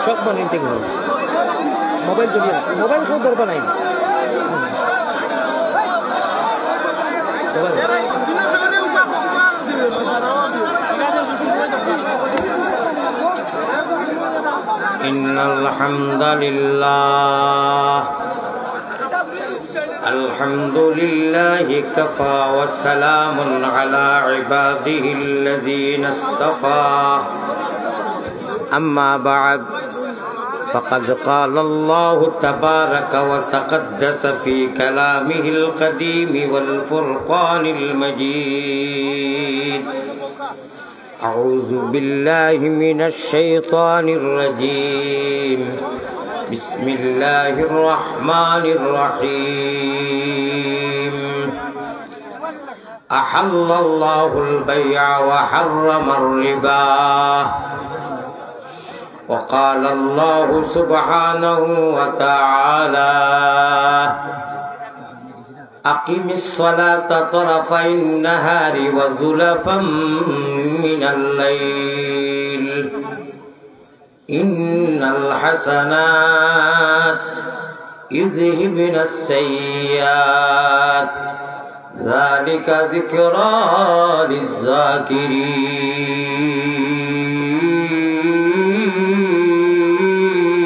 সব বানিয়ে থেকে মোবাইল জড়িয়ে না, মোবাইল খুব দরকার নাই। ইন্নাল হামদালিল্লাহ আলহামদুলিল্লাহি কাফা ওয়া সালামুন আলা ইবাদিহিল্লাযীনা ইসতাফা أما بعد فقد قال الله تبارك وتقدس في كلامه القديم والفرقان المجيد أعوذ بالله من الشيطان الرجيم بسم الله الرحمن الرحيم أحل الله البيع وحرم الربا وقال الله سبحانه وتعالى أقم الصلاة طرفي النهار وزلفا من الليل إن الحسنات يذهبن السيئات ذلك ذكرى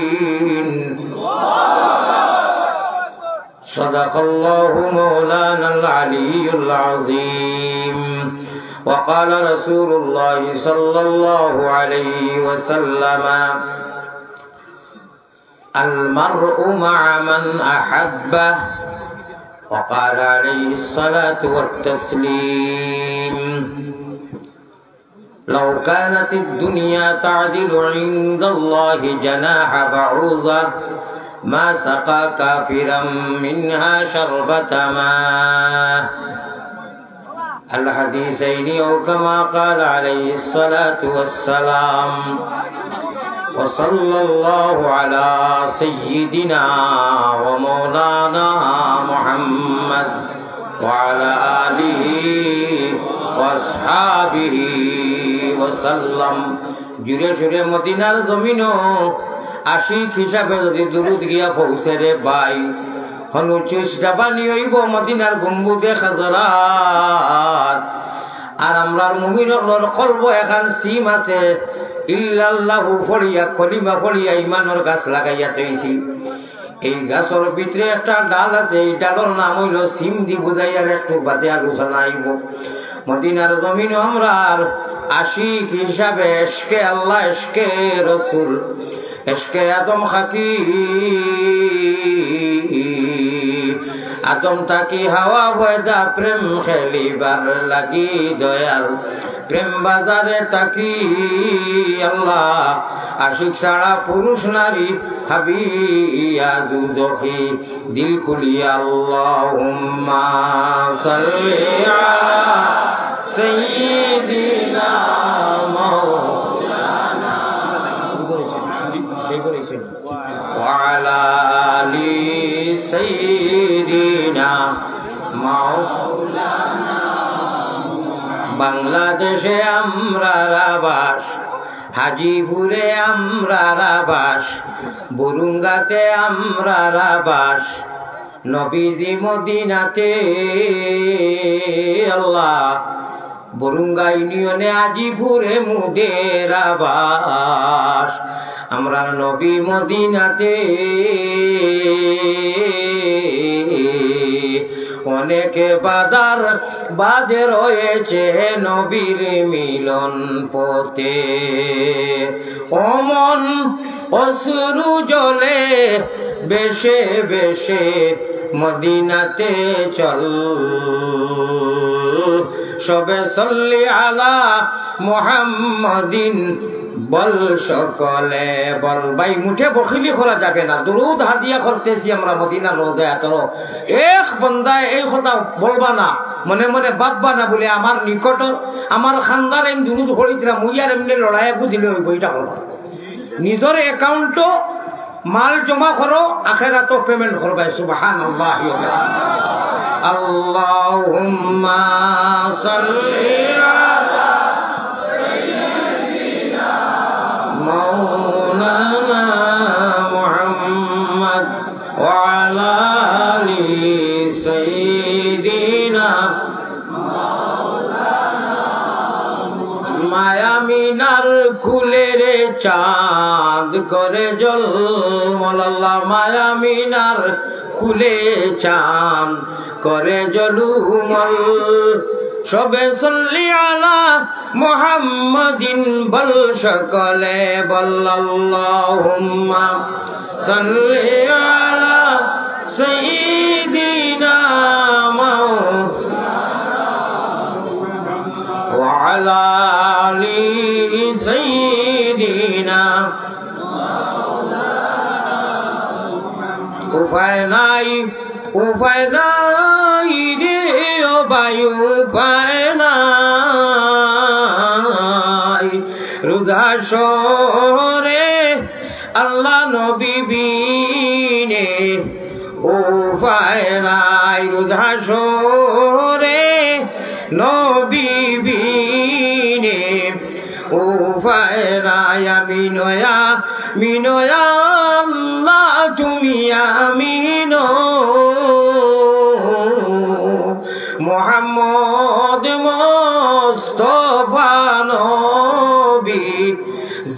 للذاكرين. صدق الله مولانا العلي العظيم. وقال رسول الله صلى الله عليه وسلم المرء مع من أحبه. وقال عليه الصلاة والتسليم لو كانت الدنيا تعدل عند الله جناح بعوضة ما سقى كافرا منها شربة ماء. الحديثين أو كما قال عليه الصلاة والسلام. وصلى الله على سيدنا ومولانا محمد وعلى آله وأصحابه وسلم. জুড়ে সুরে মদিনার জমিনও আশিক হিসাবে যদি দুরুদ গিয়া পৌঁছে রে ভাই, হনু চেষ্টা বানি হইব মদিনার গম্বুজে খাজরাত। আর আমরার মুমিনের কলব এখান সিম আছে ইল্লাল্লাহু ফড়িয়া কলিমা ফড়িয়া ইমানের গাছ লাগাইয়া তৈছি। এই গাছের ভিতরে একটা ডাল আছে, এই ডালের নাম হইল সিম দি বুঝাইয়ার একটু বাদে আলোচনা আইব। মদিনার জমিন আমরার আশিক হিসাবে এশকে আল্লাহ, এশকে রসুল, এশকে আদম খাকি, আদম তাকি হাওয়া বয়দা প্রেম খেলিবার লাগি দয়াল প্রেম বাজারে তাকি আল্লাহ আশিক ছাড়া পুরুষ নারী হাবিয়া দুজখি দিল খুলিয়া আল্লাহুম্মা সাল্লি আলা সাইয়্যিদিনা মাওলানা ওয়া আলা আলি সাইয়্যিদিনা মাওলানা। বাংলাদেশে আমরা রাবাস, হাজিপুরে আমরা রাবাস, বুরুঙ্গাতে আমরা রাবাস, নবীজি মদিনাতে আল্লাহ, বুরুঙ্গা ইউনিয়নে হাজিপুরে মুদের আবাস। আমরা নবী মদিনাতে অনেকে বাদার বাজে রয়েছে নবীর মিলন পথে। অমন অশ্রু জলে বেশে বেশে মদিনাতে চল, সবে সল্লি আলা মুহাম্মাদিন বল সকলে বল। ভাই মুঠে বখিলি করা যাবে না, দুরুদ হাদিয়া করতেছি আমরা মদিনার রোজায়। তো এক বন্দায় এই কথা বলবা না, মনে মনে ভাববা না বলে আমার নিকট আমার খানদার এই দুরুদ হরিতরা মুইয়ার এমনি লড়াই বুঝিলে ওই বইটা করবা। নিজের অ্যাকাউন্টও মাল জমা করো, আখেরাতও পেমেন্ট করবা। সুবহানাল্লাহ। আল্লাহুম্মা সাল্লি আলা সাইয়্যিদিনা মাওলানা চাঁদ করে জলমল আল্লাহ মায়ামিনার কুলে চাঁদ করে জলুমল সবে সল্লি আলা মুহাম্মাদিন বল সকলে বল আল্লাহুম্মা সল্লি আলা সাইয়্যিদিনা ওয়া আলা আলি সাইয়্যিদিনা উপায় নাই রে ও বায়ু উপায় নাই রোজা শহরে আল্লাহ নবী বিনে উপায় নাই রোজা শহরে নবী বিনে উপায় নাই মিনয়া আল্লাহ তুমি আমিনো মুহাম্মদ মুস্তাফা নবী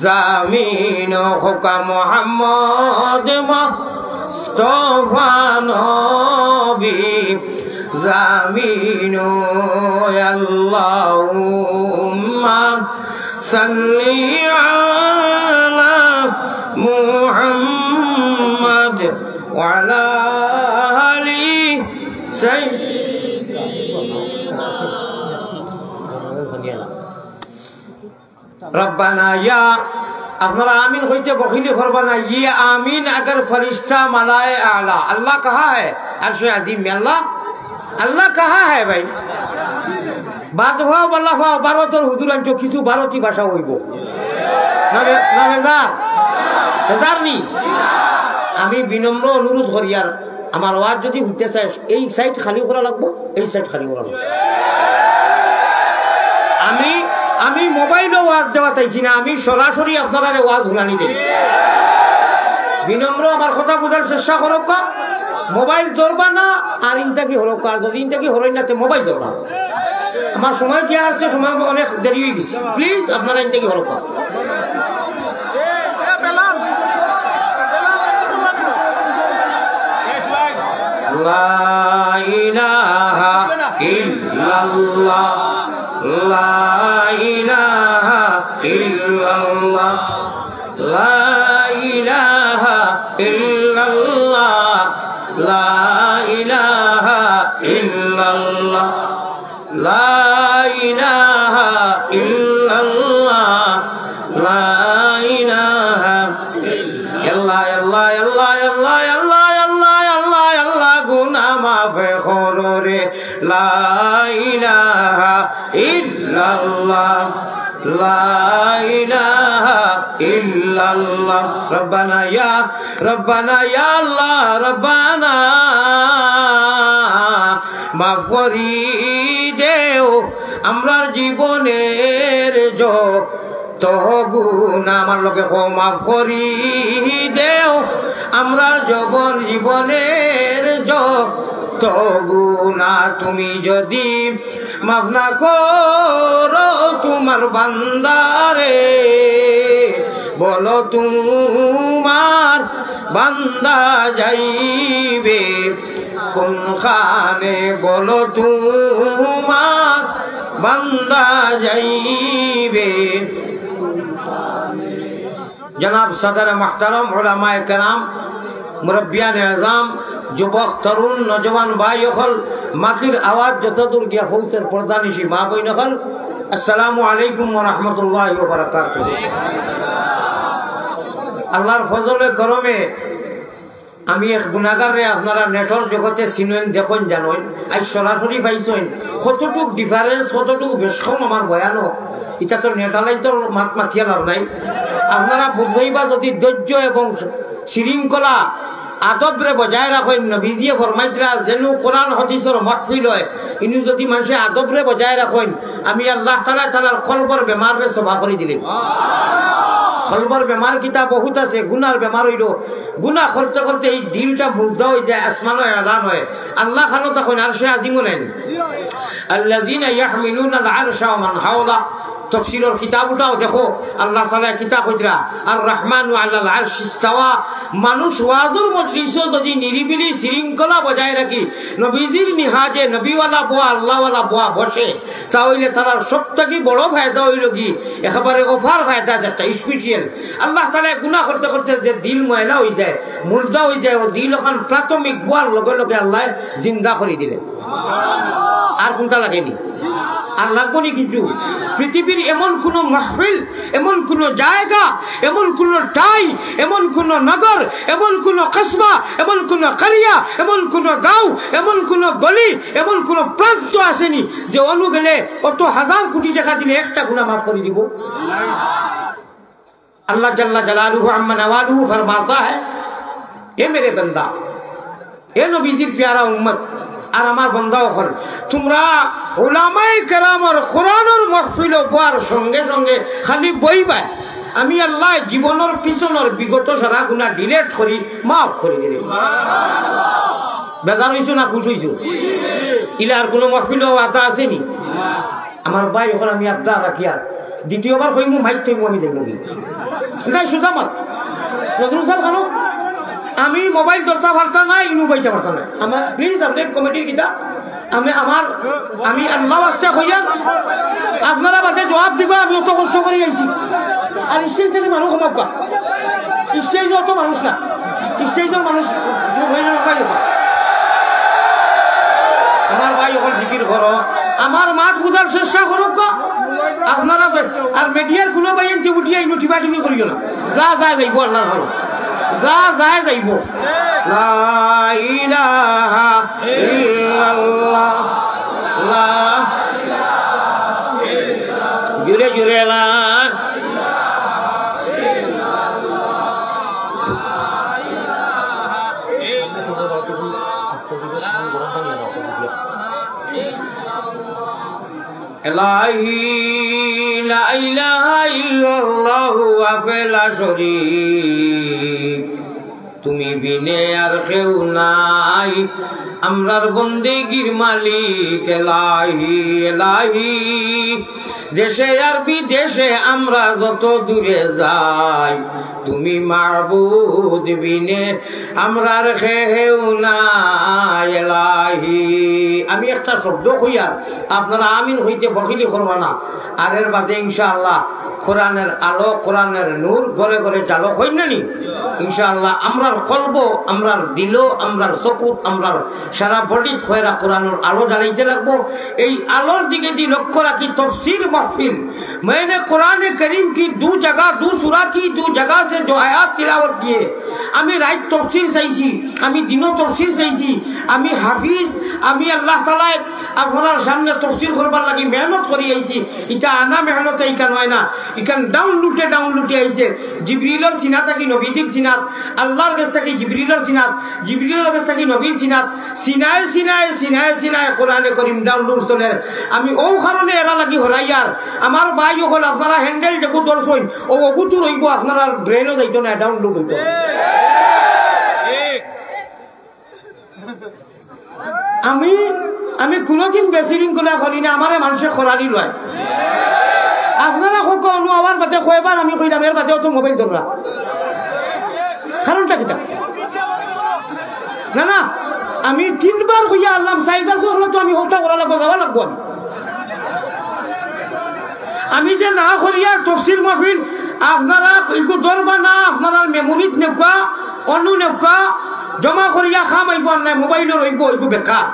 জামিন হোকা মুহাম্মদ মুস্তাফা নবী জামিন আল্লাহুম্মা সাল্লি আলা মুহাম্মদ ওয়া আলা আলি रब्बाना या अपना आमीन होते बखीली फरमाना ये आमीन अगर फरिश्ता मलाए आला अल्लाह कहाँ है अर्श अजीम में अल्लाह कहाँ है भाई बात हुआ बल्ला हुआ भारत और हुदुरान जो किसी भारतीय भाषा होइबो ना बेजार नी আমি বিনম্র অনুরোধ করি আর আমার ওয়াজ যদি হইতে চাই এই সাইড খালি করা লাগবো এই সাইড খালি করা লাগবে আমি মোবাইলে ওয়াজ দেওয়া চাইছি না আমি সরাসরি আপনারা ওয়াজ শুনানি দেই বিনম্র আমার কথা বোঝার চেষ্টা করব মোবাইল ধরবা না আর ইনটাকি হরক আর যদি ইনটাকি হরই না তে মোবাইল ধরবা আমার সময় কি আছে সময় অনেক দেরি হয়ে গেছে প্লিজ আপনারা ইনটাকি হরক লা ইলাহা ইল্লাল্লাহ লা ইলাহা ইল্লাল্লাহ লা ইলাহা ইল্লাল্লাহ লা ইলাহা ইল্লাল্লাহ লা ইলাহা ইল্লাল্লাহ লা ইলাহা ইল্লাল্লাহ আল্লাহ আল্লাহ আল্লাহ আল্লাহ আল্লাহ আল্লাহ গুনাহ মাফ করো রে লা ইলাহা ইল্লাল্লাহ লা ইলাহা ইল্লাল্লাহ রব্বানা ইয়া আল্লাহ রব্বানা মাফ করি দেও আমরার জীবনের যত গুনাহ আমার লোকে মাফ করি দেও আমরার জীবনের যত গুনাহ তুমি যদি মাফ না করো তোমার বান্দারে বলো তোমার বান্দা যাইবে কোনখানে বলো তোমার বান্দা যাইবে जनाब सदर महतरम उलमाए कराम मुरब्बियान आज़ाम যুবক তরুণ নজওয়ান ভাই হল মাকির আওয়াজ যত দূর গিয়া ফৌসের প্রধানিশি মা বইন হল আসসালামু আলাইকুম ওয়া রাহমাতুল্লাহি ওয়া বারাকাতুহু আল্লাহর ফজলে করমে আমি এক গুনাহগারে আপনারা নেটর জগতে চিনেন দেখুন জানেন আজ সরাসরি পাইছেন কতটুক ডিফারেন্স কতটুক বেশকম আমার বয়ানো এটা তো নেটালাই তো মাথিয়া লাভ নাই আপনারা বুঝবাইবা যদি ধৈর্য এবং শৃঙ্খলা আদবরে বজায় রাখেন নবীজিয়ে ফরমাইতরা যেন কোরআন হাদিসের মাহফিল হয় ইনি যদি মানুষে আদবরে বজায় রাখেন আমি আল্লাহ তাআলা তার কলবর বেমারে সভা করে দিলেন কলবর বেমার কিতা বহুত আছে গুনার বেমার হইল গুনা করতে করতে এই দিলটা মুগ্ধ হয়ে যায় আসমান হয় আলান হয় আল্লাহ খানো তখন আরশে আজিমও নেন আল্লাযীনা ইয়াহমিলুনা আল-আরশা ওয়া মান হাওলা তফসিরের কিতাবটাও দেখো আল্লাহ তাআলা কিতাব কইরা আর রহমানু আলাল আরশি ইস্তাওয়া মানুষ ওয়াজুর মজলিসে যদি নিরিবিলি শৃঙ্খলা বজায় রাখি নবীজির নিহাজে নবীওয়ালা বোয়া আল্লাহওয়ালা বোয়া বসে তাহলে তার সবথেকে বড় ফায়দা হইল কি একেবারে অফার ফায়দা যেটা স্পেশাল আল্লাহ তাআলা গুনাহ করতে করতে যে দিল ময়লা হয়ে যায় মুর্দা হয়ে যায় ও দিল এখন প্রাথমিক বোয়ার লগে লগে আল্লাহ জিন্দা করে দিলেন আর কোনটা লাগেনি আর লাগবো নি কিছু পৃথিবীর এমন কোন মাহফিল এমন কোন জায়গা এমন কোন টাই এমন কোন নগর এমন কোন কসবা এমন কোন কারিয়া এমন কোন গাঁও এমন কোন গলি এমন কোন প্রান্ত আসেনি যে অনু গেলে অত হাজার কোটি টাকা দিলে একটা গুনাহ মাফ করে দিব अल्लाह जल्ला जलालुहु अम्मा नवालुहु फरमाता है ए मेरे बंदा ए नबीजीर प्यारा उम्मत আর আমার বান্দা হল তোমরা উলামায়ে কেরাম আর কোরআনের মাহফিল হওয়ার সঙ্গে সঙ্গে খালি বইবা আমি আল্লাহ জীবনের পিছনের বিগত সারা গুনাহ ডিলিট করি মাফ করে দিই সুবহানাল্লাহ বেজার হইছো না খুশি হইছো ইলার কোনো মাহফিল আদা আসেনি আমার ভাই এখন আমি আদা রাখি আর দ্বিতীয়বার কইমু মাইক তৈমু আমি দেখব না সুদা মাত নজরুল সাহেব কেন আমি মোবাইল ধরতে পারতাম না ইনু পাইতে পারতাম না আমার প্লিজ আপনি কমিটির কিতা আমি আল্লাহ ওয়াস্তে কইয়া আপনারা বাদে জবাব দিবা আমি অত কষ্ট করে আইছি আর স্টেজ থেকে মানুষ কমাবকা স্টেজ অত মানুষ না স্টেজের মানুষ আমার ভাই এখন জিকির করো আমার মাঠ বুঝার চেষ্টা করুক আপনারা আর মিডিয়ার কোনো ভাই উঠিয়ে টিপা টিপি করিও না যা যা যাইব আল্লাহর ঘর যা যায় যাইব লা ইলাহা ইল্লাল্লাহ লা জুরে জুরে লা ইলাহি লা ইলাহা ইল্লাল্লাহু ওয়াহদাহু লা শারীক তুমি বিনে আর কেউ নাই আমরার বন্দেগীর মালিক এলাহি এলাহি দেশে আর বিদেশে আমরা যত দূরে যাই তুমি মাবুদ বিনে আমরার কেউ নাই এলাহি আমি একটা শব্দ কইয়া আপনারা আমিন হইতে বকিলি করবা না আর এর বাদে ইনশাআল্লাহ কোরআনের আলো কোরআনের নূর ঘরে ঘরে চালক হই না নি ইনশাআল্লাহ আমরার কলব আমরার দিল আমরার চকুত আমরার সারা বডি খয়রা কোরআনের আলো জ্বালাইতে লাগবো এই আলোর দিকে দি লক্ষ্য রাখি तफसीर महफिल मैंने कुरान करीम की दो जगह दो सूरा की दो जगह से जो आयात तिलावत किए আমি রাইট তফসির চাইছি আমি দিনও তফসির চাইছি আমি হাফিজ আমি আল্লাহ তাআলা আপনার সামনে তফসির করবার লাগি মেহনত করি আইছি এটা আনা মেহনত এইখান হয় না এখান ডাউনলোডে আইছে জিবরিলের সিনাত থেকে নবীজির সিনাত আল্লাহর কাছ থেকে জিবরিলের সিনাত জিবরিলের কাছ থেকে নবীর সিনাত সিনায় কোরআনে করিম ডাউনলোড চলে আমি ও কারণে এরা লাগি হরাইয়ার আমার ভাই হল আপনারা হ্যান্ডেল যেগু দর্শন ও অগুতু রইব আপনারা ব্রেনও যাইতো না ডাউনলোড হইতো আমি কোনোদিন বেসিরিং করে করি না আমারে মানুষে খরালি লয় আপনারা কোনো আমার বাদে কয়বার আমি কইলাম এর বাদেও তো মোবাইল ধরা কারণটা কিটা না আমি 3 বার কইয়া আল্লাহ সাইবার করলে তো আমি ওটা করা লাগবো যাওয়া লাগবো আমি যে না করিয়া তফসির মাহফিল আপনারা একটু ধরবা না আপনারা মেমোরিত নেবা অন্য নেবা জমা করিয়া খাম আইব না মোবাইল রইব একটু বেকার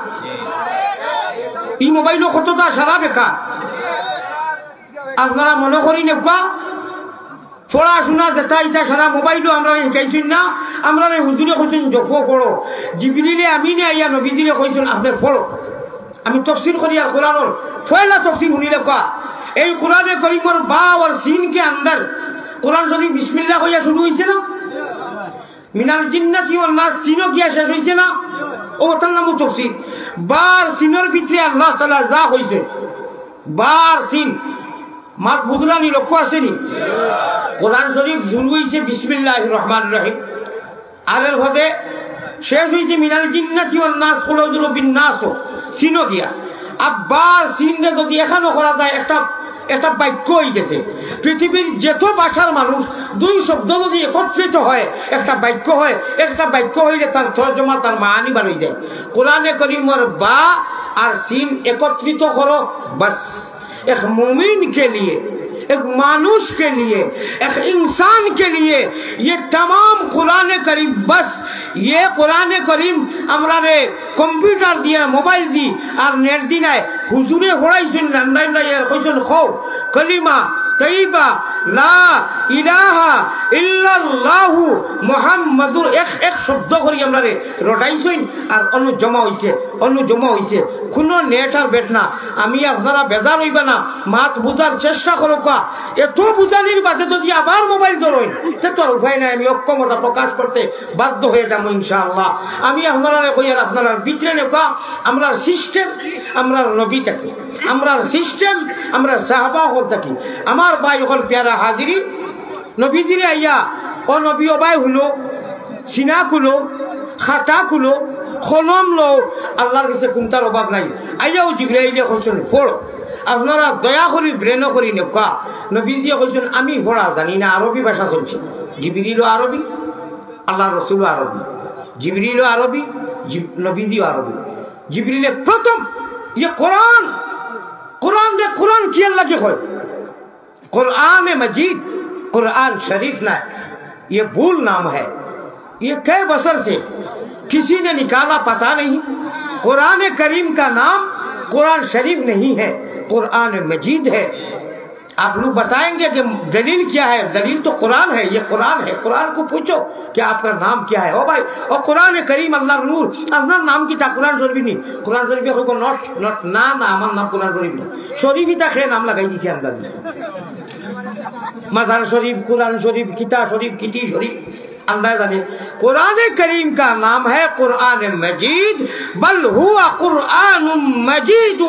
এই মোবাইল কতটা সারা বেকার আপনারা মনে করি নেবা পড়াশোনা যেটা এটা সারা মোবাইলও আমরা শিখাইছি না আমরা হুজুরে কইছেন জফো করো জিবরিলে আমিনে আইয়া নবীজিরে কইছেন আপনি পড়ো আমি তফসির করি আর কোরআনের পয়লা তফসির শুনিলে কা এই কোরআনে করিমের বা আর সিন के अंदर কোরআন শরীফ বিসমিল্লাহ কইয়া শুরু হইছে না মিনাল জিন্নাতি ওয়ান নাস সিনও গিয়া শেষ হইছে না ও তার নাম তাফসীর বার সিনের ভিতরে আল্লাহ তাআলা যা হইছে বার সিন মাত বুদরানি লক্ষ্য আসেনি কোরআন শরীফ শুরু হইছে বিসমিল্লাহির রহমানির রহিম আর এর মধ্যে শেষ হইছে মিনাল জিন্নাতি ওয়ান নাস কুলুযুল বিন নাস সিনও গিয়া আবার সিনরে যদি এখানো করা যায় একটা বাক্য হয়ে গেছে পৃথিবীর যত ভাষার মানুষ দুই শব্দ যদি একত্রিত হয় একটা বাক্য হয় একটা বাক্য হইলে তার তর্জমা তার মানি বাড়িয়ে যায় কোরআনে করিমের বা আর সিন একত্রিত করো बस एक मोमिन के लिए एक मानुष के लिए एक इंसान के लिए ये तमाम कुरान करीम बस ये कुरान करीम हमारे कंप्यूटर दिया मोबाइल दी और नेट दी ना हुजूरे होड़ाइछन रान्नाइ ना यार कइसन खो कलिमा तय्यिबा ला इलाहा इल्लाल्लाहु मुहाम्मादुर एक शब्द करी हमरे রটাইছন আর অনুজমা হইছে কোনো নেট আর বেট না আমি আপনারা বেজার হইবা না মাত বুঝার চেষ্টা করো কা এত বুঝানির বাদে যদি আবার মোবাইল ধরুন তে তো উপায় নাই আমি অক্ষমতা প্রকাশ করতে বাধ্য হয়ে যাব ইনশাআল্লাহ আমি আপনারা কইয়া আপনারা ভিতরে নেকা আমরা সিস্টেম আমরা নবী থাকি আমরা সিস্টেম আমরা সাহাবা হল থাকি আমার ভাই হল প্যারা হাজিরি নবীজিরে আইয়া ও নবী ভাই হলো সিনা খুলো খাতা খুলো কলম লো আল্লাহর কাছে কোনটার অভাব নাই আইয়াও জিবরাইলে কইছেন পড়ো আপনারা দয়া করে ব্রেন করি নেকা নবীজি কইছেন আমি পড়া জানি না আরবি ভাষা চলছে জিবরিলও আরবি আল্লাহর রাসূলও আরবি জিবরিলও আরবি নবীজিও আরবি জিবরিলে প্রথম ये कुरान की अल्लाह के खोल कुरान मजीद कुरान शरीफ ना ये भूल नाम है ये कई बसर से किसी ने निकाला पता नहीं कुरान करीम का नाम कुरान शरीफ नहीं है कुरान मजीद है आप लोग बताएंगे कि दलील क्या है दलील तो कुरान है ये कुरान है कुरान को पूछो कि आपका नाम क्या है ओ भाई और कुरान करीम अल्लाह नूर अपना नाम की था कुरान शरीफ नहीं कुरान शरीफ को नॉट ना हमारा नाम कुरान शरीफ नहीं शरीफ ही था नाम लगाई दीजिए अंदाजी मज़ार शरीफ कुरान शरीफ किताब शरीफ किती शरीफ अंदाजा नहीं कुरान करीम का नाम है कुरान मजीद बल हुआ कुरान मजीद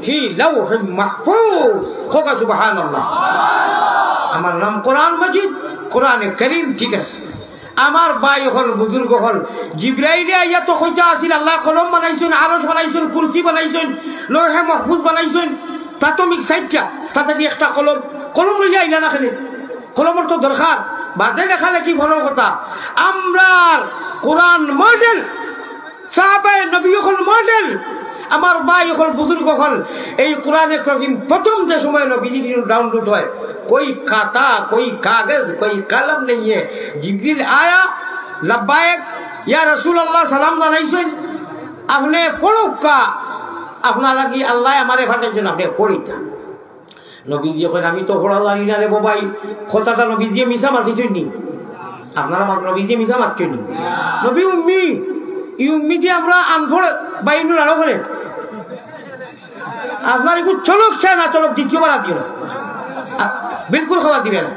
फी लौह महफूज होगा सुभान अल्लाह আমার নাম কোরআন মজিদ কোরআনে করিম ঠিক আছে আমার ভাই হল বুজুর্গ হল জিবরাইলে আইয়া তো কইতা আছিল আল্লাহ কলম বানাইছেন আরশ বানাইছেন কুরসি বানাইছেন লৌহে মাহফুজ বানাইছেন প্রাথমিক সাইটটা তাতে একটা কলম লইয়া আইলা না কেন কলমের তো দরকার বাদে দেখালে কি ভালো কথা আমরা কোরআন মডেল সাহাবায়ে নবী হল মডেল আমার ভাই হল বুজুর্গ হল এই কোরআনে করিম প্রথম যে সময় নবীজির ডাউনলোড হয় कोई खाता कोई कागज कोई कलम नहीं है जिब्रील आया लब्बाइक या रसूल अल्लाह सलाम জানাইছেন আপনি পড়ুকা আপনারা কি আল্লাহ আমারে পাঠাইছেন আপনি পড়িতা নবীজি কইন আমি তো পড়া জানি না রে ভাই কথাটা নবীজি মিছা মাতিছেন নি আপনারা নবীজি মিছা মাতিছেন নি নবী উম্মি দিয়ে আমরা আনফড় বাইনুল আলো করে আপনার একটু চলক চায় না চলক দ্বিতীয়বার দিও না बिल्कुल खबर दिबे ना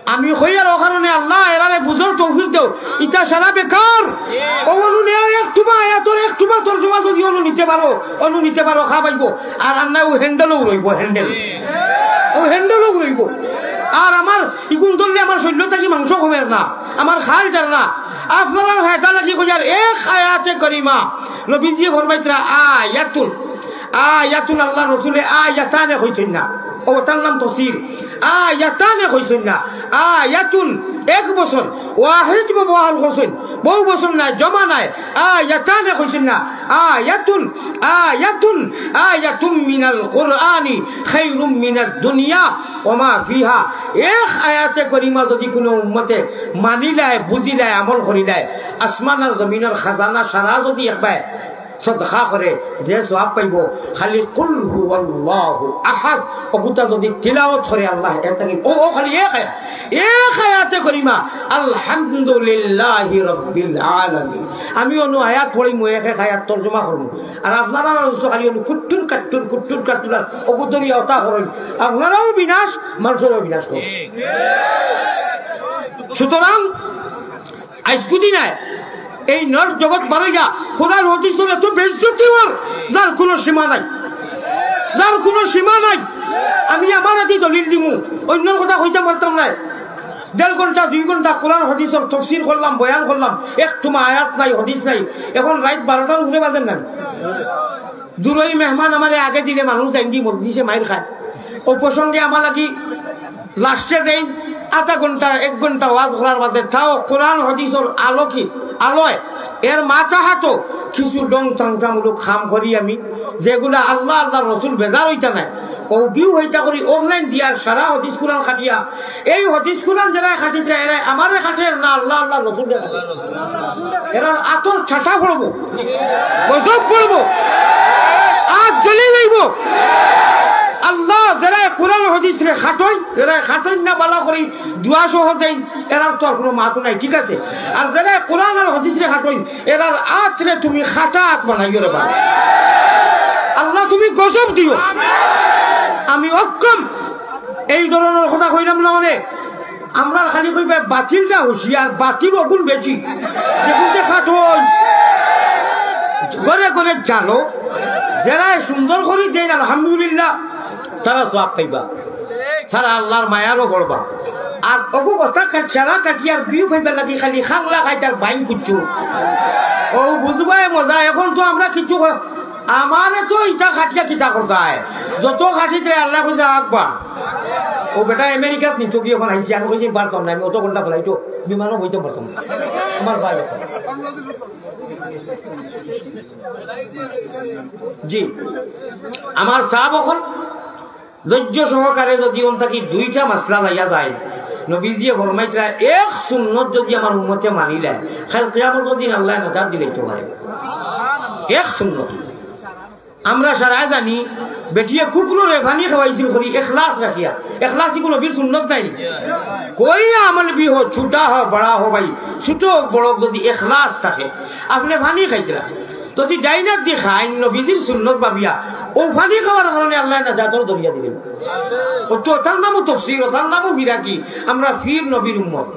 আমি কইয়ার কারণে আল্লাহ এরারে বুঝার তৌফিক দাও ইটা সারা বেকার ওনুনে একটুবা আয়াতর একটুবা তরজমা যদি অনু নিতে পারো খাবাইবো আর আন্না ও হ্যান্ডেলও রইবো হ্যান্ডেলও রইবো আর আমার ইগুন ধরলে আমার শরীরটা কি মাংস কমের না আমার খাল যার না আপনারা হেতা লাগি কইয়ার এক আয়াতে করিমা নবীজি ফরমাইতরা আয়াতুল আল্লাহ রাসূলে আয়াতানে কইছেন না ও তার নাম তাফসীর আয়াতানে কইছেন না আয়াতুন এক বছর ওয়াহিদ ব্যবহার করছেন বহু বছর না জমা নাই আয়াতানে কইছেন না আয়াতুন মিনাল কুরআনি খায়রুম মিনাদ দুনিয়া ওয়া মা ফিহা এক আয়াতে করিমা যদি কোনো উম্মতে মানিলায় বুঝিলায় আমল করিলায় আসমান আর জমিনের খাজানা সারা যদি একবার সদকা করে যে সওয়াব পাইব খালি কুল হুয়াল্লাহু আহাদ ওগুতা যদি তিলাওয়াত করে আল্লাহ এটাকে ও খালি এক আয়াতে করিমা আলহামদুলিল্লাহি রাব্বিল আলামিন আমি অনু আয়াত পড়ি মই এক আয়াত তরজমা করব আর আপনারা খালি অনু কুট্টুর কাট্টুর ওগুতরি অতা করেন আপনারাও বিনাশ মানুষেরও বিনাশ করুন সুতরাং আজকুদি নাই এই নর জগৎ বানাইয়া কোরআন হাদিসের এত বেইজ্জতি হওয়ার যার কোনো সীমা নাই, যার কোনো সীমা নাই। আমি আমার আদি দলিল দিমু, অন্যর কথা কইতে পারতাম না। 1.5 ঘন্টা 2 ঘন্টা কোরআন হাদিসের তাফসীর করলাম, বয়ান করলাম, একটুমা আয়াত নাই, হাদিস নাই। এখন রাত 12টার উপরে বাজেন না। দূরের মেহমান আমারে আগে দিলে মানুষ জানি মসজিদে মাইর খায়। ও প্রসঙ্গে আমার লাগি লাস্টে দেন আধা ঘন্টা 1 ঘন্টা ওয়াজ করার বাদে তাও কোরআন হাদিসের আলোয় এর মাথা হাতো কিছু ডং চাংটামূলক খাম করি আমি, যেগুলা আল্লাহ আল্লাহ রসুল বেজার হইতা নাই ও বিউ হইতা করি অনলাইন দিয়ার সারা হদিস কোরআন খাটিয়া। এই হদিস কোরআন যারা খাটিতে এরা আমারে খাটে না, আল্লাহ আল্লাহ রসুল এরা আতর ছাটা পড়বো, গজব পড়বো, আজ জ্বলে যাইব। আল্লাহ যারা কোরআন হাদিস রে খাটই, যারা খাটই না বালা করি দুয়া সহ দেন, এরার তো কোনো মাতো নাই, ঠিক আছে। আর যারা কোরআন আর হাদিস রে খাটই, এরার আত রে তুমি খাটা আত বানাইও রে বাবা। আল্লাহ তুমি গজব দিও। আমি অক্ষম এই ধরনের কথা কইলাম না। মানে আমরা খালি কইবে বাতিলটা হুঁশিয়ার, বাতিল অগুণ বেশি, দেখুন যে খাটই ঘরে ঘরে জানো। যারা সুন্দর করে দেন আলহামদুলিল্লাহ তারা সওয়াব পাইবা, তারা আল্লাহর মায়ারও করবা। আর অগু কথা সারা কাটিয়ার বিউ পাইবার লাগি খালি খাংলা খাইতার বাইন কুচ্ছু ও বুঝবাই মজা। এখন তো আমরা কিছু আমারে তো ইটা খাটিয়া কিতা করতে হয়, যত খাটিতে আল্লাহ কইতে আঁকবা। ও বেটা আমেরিকাত নিত কি এখন আইসি, আমি কইছি পারতাম না, আমি অত ঘন্টা ফেলাই তো বিমানও হইতে পারতাম না। আমার ভাই জি আমার সাহাব এখন ধৈর্য সহকারে যদি থাকি 2টা মাসলা লাইয়া যায়, নবীজি ফরমাইতরা এক সুন্নত যদি আমার উম্মতে মানি নেয়, খালি কিয়ামতের দিন আল্লাহ নাজাত দিলেই তো পারে। এক সুন্নত আমরা সারা জানি বেটিয়ে কুকুরে পানি খাওয়াইছিল করি এখলাস রাখিয়া। এখলাসি কোনো নবীর সুন্নত নাই। কই আমল বি হো, ছোটা হো বড়া হো, ভাই ছোট বড় যদি এখলাস থাকে আপনি পানি খাইতরা, যদি ডাইনাক দিয়ে খাই নবীজির সুন্নত ভাবিয়া ও পানি খাওয়ার কারণে আল্লাহ নাজাতের দরিয়া দিলেন। ও তো তার নামও তফসির, তার নামও বিরাকি। আমরা ফির নবীর উম্মত,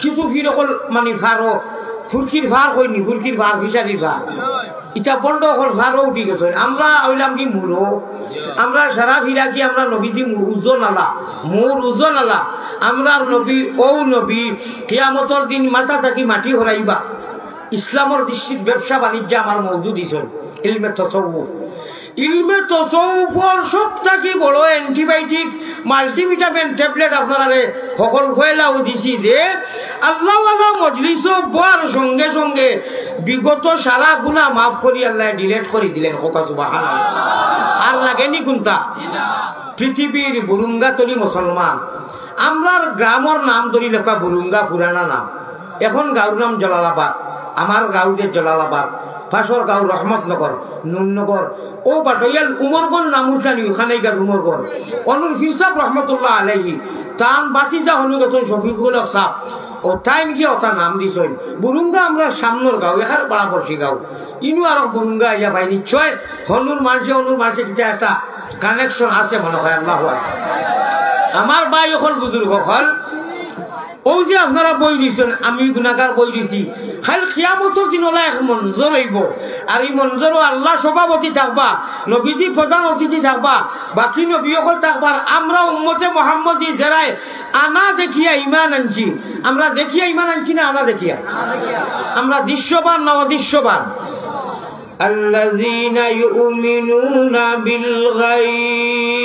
কিছু ফির অকল মানে ফারো ফুরকির ভার হয়নি, ফুরকির ভার ফিসারির ভার ইটা বন্ড অকল ভারও উঠি গেছে। আমরা হইলাম কি মুরো, আমরা সারা ফিরাকি আমরা নবীজি ওজন আলা, মোর ওজন আলা। আমরা নবী ও নবী কিয়ামতের দিন মাথা থাকি মাটি হরাইবা। ইসলামের দৃষ্টির ব্যবসা বাণিজ্য আমার মওজুদ দিছেন ইলমে তাসাউফ। ইলমে তাসাউফর সবথেকে বড় অ্যান্টিবায়োটিক মাল্টিভিটামিন ট্যাবলেট আপনারা সকল ফয়লাও দিছি যে আল্লাহ আল্লাহ মজলিস বর সঙ্গে সঙ্গে বিগত সারা গুনাহ মাফ করি আল্লাহ ডিলিট করে দিলেন। হোকা সুবহানাল্লাহ। আর লাগেনি কোনটা পৃথিবীর বুরুঙ্গা তলি মুসলমান। আমরার গ্রামের নাম ধরি লেখা বুরুঙ্গা, পুরানা নাম। এখন গাঁর নাম জলালাবাদ। আমার গাঁও যে জলালাবাদ, পাশর গাঁও রহমতনগর, নুননগর, ও বাটইয়াল উমরগঞ্জ নাম উঠানি ওখানে গার উমরগঞ্জ। অনুর ফিরসাব রহমতুল্লাহ আলাইহি তান বাতিজা হলু গেছেন শফিকুল হক সাহ, ও টাইম গিয়ে ওটা নাম দিছেন বুরুঙ্গা। আমরা সামনের গাঁও, এখানে পাড়াপড়শি গাঁও। ইনু আর বুরুঙ্গা ইয়া ভাই নিশ্চয় হনুর মানুষে কিটা একটা কানেকশন আছে মনে হয়। আল্লাহ আমার ভাই এখন বুজুর্গ হল ও যে আপনারা বই দিচ্ছেন, আমি গুণাগার বই দিছি। খালি কিয়ামতের দিন ওলা এক মঞ্জর হইব, আর এই মঞ্জরও আল্লাহ সভাপতি থাকবা, নবীজি প্রধান অতিথি থাকবা, বাকি নবী সকল থাকবার। আমরা উম্মতে মুহাম্মদী যারাই আনা দেখিয়া ইমান আনছি, আমরা দেখিয়া ইমান আনছি না আনা দেখিয়া? আমরা দৃশ্যবান না অদৃশ্যবান? আল্লাযীনা ইউমিনুনা বিল গায়ব।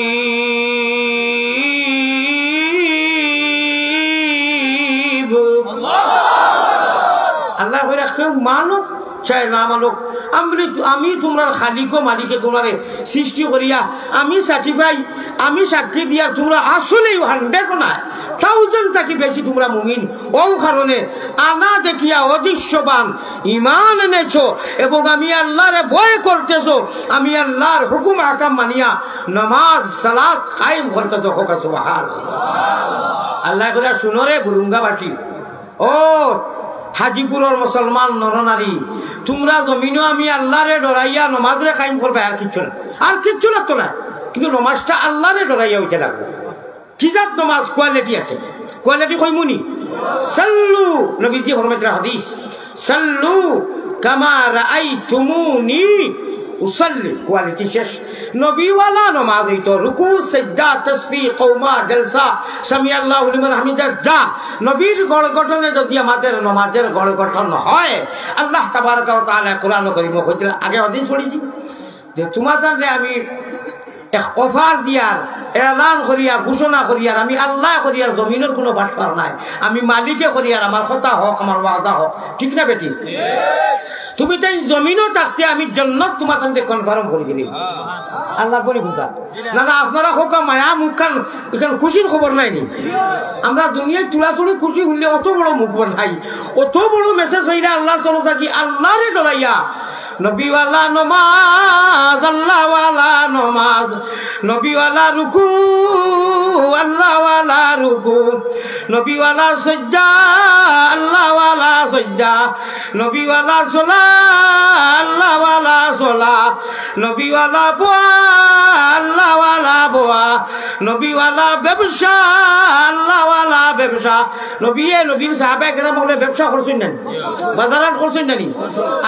আল্লাহ কেউ মানব চাই না মানব, আমি তোমরা খালিক মালিকে তোমার সৃষ্টি করিয়া আমি সার্টিফাই, আমি সাক্ষী দিয়া তোমরা আসলেই 100 না 1000 থাকি বেশি তোমরা মুমিন। ও কারণে আনা দেখিয়া অদৃশ্যবান ইমান এনেছ এবং আমি আল্লাহরে ভয় করতেছ, আমি আল্লাহর হুকুম আকাম মানিয়া নামাজ সালাত কায়েম করতেছ। হোকা সুবহানাল্লাহ। আল্লাহ করে শুনো রে বুরুঙ্গাবাসী, ও হাজিপুরের মুসলমান নরনারী, তোমরা জমিনও আমি আল্লাহরে ডরাইয়া নমাজরে কায়েম করবে, আর কিচ্ছু না, আর কিচ্ছু লাগতো না। কিন্তু নমাজটা আল্লাহরে ডরাইয়া হইতে লাগবে। কি জাত নমাজ কোয়ালিটি আছে, কোয়ালিটি কইমুনি সাল্লু নবীজি ফরমাইতেন হাদিস সাল্লু কামা রাআইতুমুনি উসাল্লি কোয়ালিটি শেষ নবীওয়ালা নামাজ হইতো রুকু সিজদা তাসবিহ কওমা জলসা সামি আল্লাহু লিমান হামিদা যা নবীর গঠনে যদি আমাদের নামাজের গঠন হয় আল্লাহ তাবারক ওয়া তাআলা কোরআন কারীমে কইতেন আগে হাদিস পড়েছি যে তোমার সাথে আমি এক অফার দিয়ার এলান করিয়া ঘোষণা করিয়ার আমি আল্লাহ করিয়ার জমিনের কোনো বাটপার নাই আমি মালিকে করিয়ার আমার কথা হোক আমার ওয়াদা হোক ঠিক না বেটি তুমি তাই জমিনও থাকতে আমি জান্নাত তোমার সাথে কনফার্ম করে দিলাম আল্লাহ বলি বুঝা না না আপনারা হোক মায়া মুখখান এখানে খুশির খবর নাই নি আমরা দুনিয়ায় তুলাতুলি খুশি হইলে অত বড় মুখ নাই অত বড় মেসেজ হইলে আল্লাহর তরফ থাকি আল্লাহরে ডরাইয়া নবীওয়ালা নমাজ আল্লাহওয়ালা নমাজ নবীওয়ালা রুকু আল্লাহওয়ালা রুকু নবীওয়ালা সজ্জা আল্লাহওয়ালা সজ্জা নবীওয়ালা সোলা আল্লাহওয়ালা সোলা নবীওয়ালা বোয়া আল্লাহওয়ালা বোয়া নবীওয়ালা ব্যবসা আল্লাহওয়ালা ব্যবসা নবীর সাহাবা কেরাম বলে ব্যবসা করছেন না বাজারাত করছেন না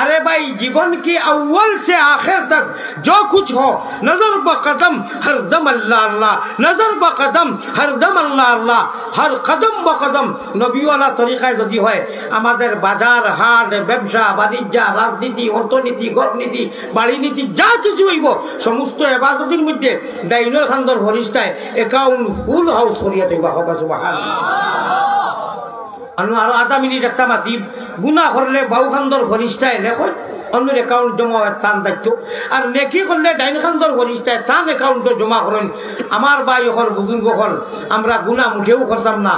আরে ভাই জীবন की अव्वल से आखिर तक जो कुछ हो नजर बकदम हर दम अल्लाह अल्लाह नजर बकदम हर दम अल्लाह अल्लाह हर कदम बकदम नबी वाला तरीका যদি হয় আমাদের বাজার হাট ব্যবসা বাণিজ্য রাজনীতি অর্থনীতি গণনীতি বাড়িনীতি যা কিছু হইব সমস্ত ইবাদতের মধ্যে ডাইনোর খান্দর ফরিস্তায় অ্যাকাউন্ট ফুল হাউস করিয়া দিবা হোক সুবহানাল্লাহ আর আধা মিনিট একটা মাতি গুনাহ করলে বাউ খান্দর ফরিস্তায় লেখো অন্যের অ্যাকাউন্ট জমা হয় তার দায়িত্ব আর নেকি করলে ডাইন খান্দর ফরিস্তায় তার অ্যাকাউন্টে জমা করেন আমার ভাই হল বুজুর্গ হল আমরা গুণা মুঠেও করতাম না